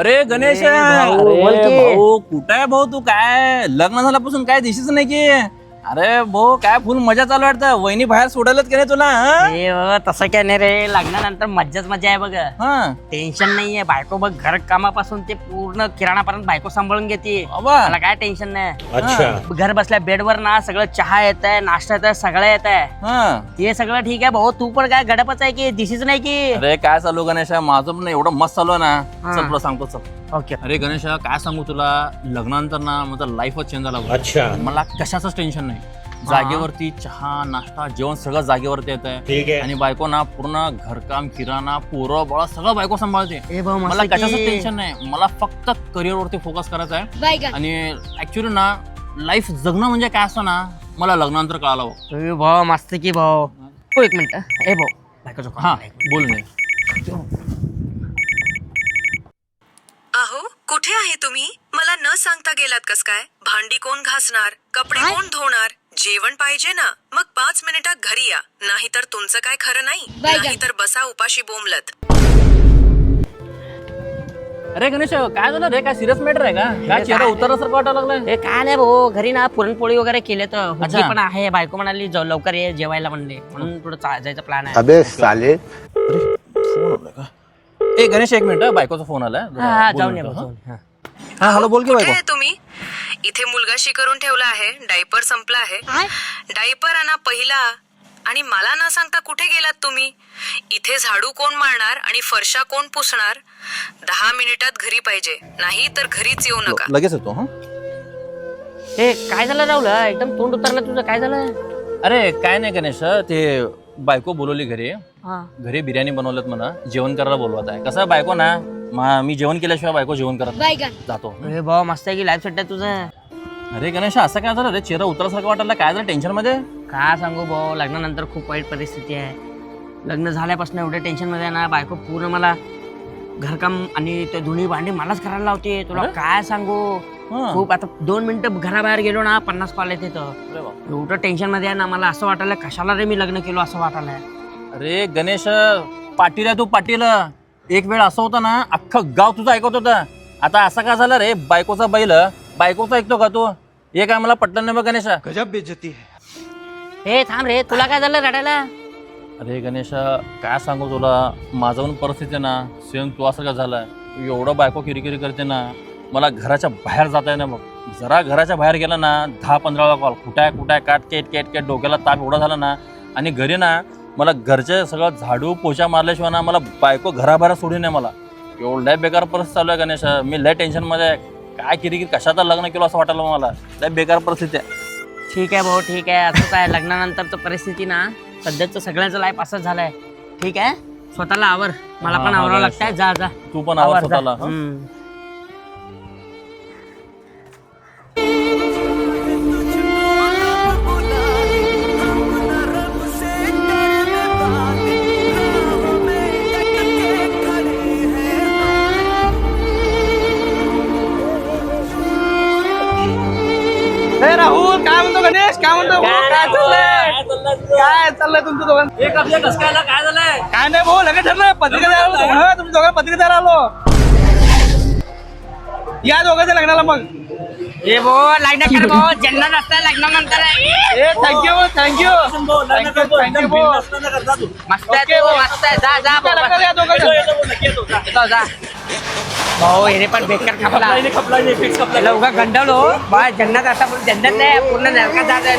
अरे गणेश बोल की. भाऊ कुठं आहे भाऊ तू काय लग्न झाल्यापासून काय दिशीच नाही की अरे भाऊ काय फुल मजा चालू वाटतं वहिनी बाहेर सोडायलाच की नाही तुला तसं काय नाही रे, लग्नानंतर मज्जाच मजा आहे बघ. हा टेन्शन नाहीये, बायको बघ घर कामापासून ते पूर्ण किराणापर्यंत बायको सांभाळून घेते. बाबा मला काय टेन्शन नाही. अच्छा घर बसल्या बेडवर ना सगळं चहा येत आहे, नाश्ता येत आहे, सगळं येत आहे. हा ते सगळं ठीक आहे भाऊ, तू पण काय गडपच आहे की दिशीच नाही की. अरे काय चालू गणेश माझं पण एवढं मस्त चालू आहे ना हा. चल तुला सांगतो चल ओके. अरे गणेश काय सांगू तुला लग्नानंतर ना माझं लाईफच चेंज झाला बघ. अच्छा मला कशाचंच टेन्शन नाही जागेवरती चहा नाश्ता जेवण सगळं जागेवरती येत आहे ठीक आहे. आणि बायको ना पूर्ण घरकाम किराणा पोरं बाळा सगळं बायको सांभाळते ए भाऊ मला मस्त कशाचं की. टेन्शन नाही मला फक्त करिअर वरती फोकस करायचा आहे आणि ऍक्च्युली ना लाईफ जगणं म्हणजे काय असतं ना मला लग्नानंतर कळालं बघ. ए भाऊ मस्त की भाऊ. हो एक मिनिट. ए भाऊ बायकोचं call हा आलाय. बोल नाही अहो कुठे आहे तुम्ही? मला न सांगता गेलात कस काय? भांडी कोण घासणार? कपडे कोण धुणार? जेवण पाहिजे ना? मग 5 मिनिटात घरी या, नाहीतर तुमचं काय खरं नाही. नाहीतर बसा उपाशी बोंबलत. अरे गणेश काय झालं रे काय सिरियस मॅटर आहे का काय चेहरा उतरल्यासारखं वाटायला लागलाय ए काय नाही भाऊ, घरी ना पुरणपोळी वगैरे केले तर हुजी अच्छा. पण आहे. बायको म्हणाली जाऊ लवकर ये जेवायला म्हणले, म्हणून थोडं जायचा प्लॅन आहे. अबे साले ए गणेश एक मिनिट बायकोचा फोन आलाय जरा हा बोल जाऊन ये मिनिटं, भाऊ, हा. जाऊन ये. हा. हा हॅलो बोल की कुठे बायको आहे तुम्ही? इथे मुलगा करून ठेवला आहे, डायपर संपला आहे. डायपर आणा पहिला. आणि मला न सांगता कुठे गेलात तुम्ही? इथे झाडू कोण मारणार आणि फरशा कोण पुसणार? 10 मिनिटात घरी पाहिजे, नाही तर घरीच येऊ नका. लगेच येतो हा ए काय झालं राहुल, एकदम तोंड उतरलं तुझं, काय झालं? अरे काय नाही गणेश ते बायको बोलवली घरी हा. घरी बिर्याणी बनवलेत म्हणा जेवण करायला बोलवत आहे कसं आहे बायको ना मी जेवण केल्याशिवाय बायको जेवण करत नाही. जातो अरे भाऊ मस्त आहे की लाईफ सेट आहे तुझं. अरे गणेश असं काय झालं रे चेहरा उतरासारखं वाटायला काय झालं टेन्शन मध्ये काय सांगू भाऊ, लग्नानंतर खूप वाईट परिस्थिती आहे. लग्न झाल्यापासून एवढ्या टेन्शन मध्ये आहे ना, बायको पूर्ण मला घरकाम आणि ते धुणी भांडी मलाच करायला लावते. तुला अरे? काय सांगू, हा. खूप आता 2 मिनिटं घराबाहेर गेलो ना 50 कॉल येते तर अरे वा. एवढं टेन्शन मध्ये आहे ना, मला असं वाटायला कशाला रे मी लग्न केलं असं वाटायला. अरे गणेश पाटील आहे तू पाटील एक वेळ असं होतं ना अख्खं गाव तुझं ऐकत होतं आता असं का झालं रे बायकोचा बैल बायकोचा ऐकतो का तू हे काय मला पटलं नाही बघ गणेश हे थांब रे, तुला काय झालं रडायला? अरे गणेश काय सांगू तुला माझं पण परिस्थिती आहे ना सेम तू असं का झालं एवढं बायको किरकिरी करते ना मला घराच्या बाहेर जाता येईना बघ जरा घराच्या बाहेर गेला ना 10-15 वेळा कॉल कुठे काट केट डोक्याला ताप एवढा झाला ना आणि घरी ना मला घरचे सगळं झाडू पोछा मारल्याशिवाय ना मला बायको घराबाहेर सोडून नाही मला एवढ्या बेकार परिस्थिती चालू आहे गणेश मी लय टेन्शनमध्ये आहे काय किरकिर कशाचं लग्न केलं असं वाटायला मला लय बेकार परिस्थिती आहे ठीक आहे भाऊ ठीक आहे, असंच आहे लग्नानंतरचं परिस्थिती ना, सध्याचं सगळ्यांचं लाईफ असंच झालंय. ठीक आहे स्वतःला आवर, मला हा, पण हा, आवरावं गणेश. लागतंय. जा जा तू पण आवर आवर, जा. स्वतःला हं? हम्म. राहुल काय म्हणतो गणेश काय म्हणतो काय चाललंय तुमचं दोघांचं काय झालंय काय नाही भाऊ लगेच ठरलं पत्रिका द्यायला आलो तुम्ही दोघांना पत्रिका द्यायला आलो या दोघांच्या लग्नाला मग ए भाऊ लग्न कर भाऊ, जन्नत असतं लग्नानंतर. ए थँक्यू थँक्यू भाऊ मस्त आहे ओके, तू, भाऊ. मस्त आहे. जा जा भाऊ, लग्नाला या दोघांच्या येतो, जा. भाऊ हे पण बेकार खपला लवकर गंडवलो बा जन्नत आता जन्नत नाही पूर्ण नरकात जात आहे.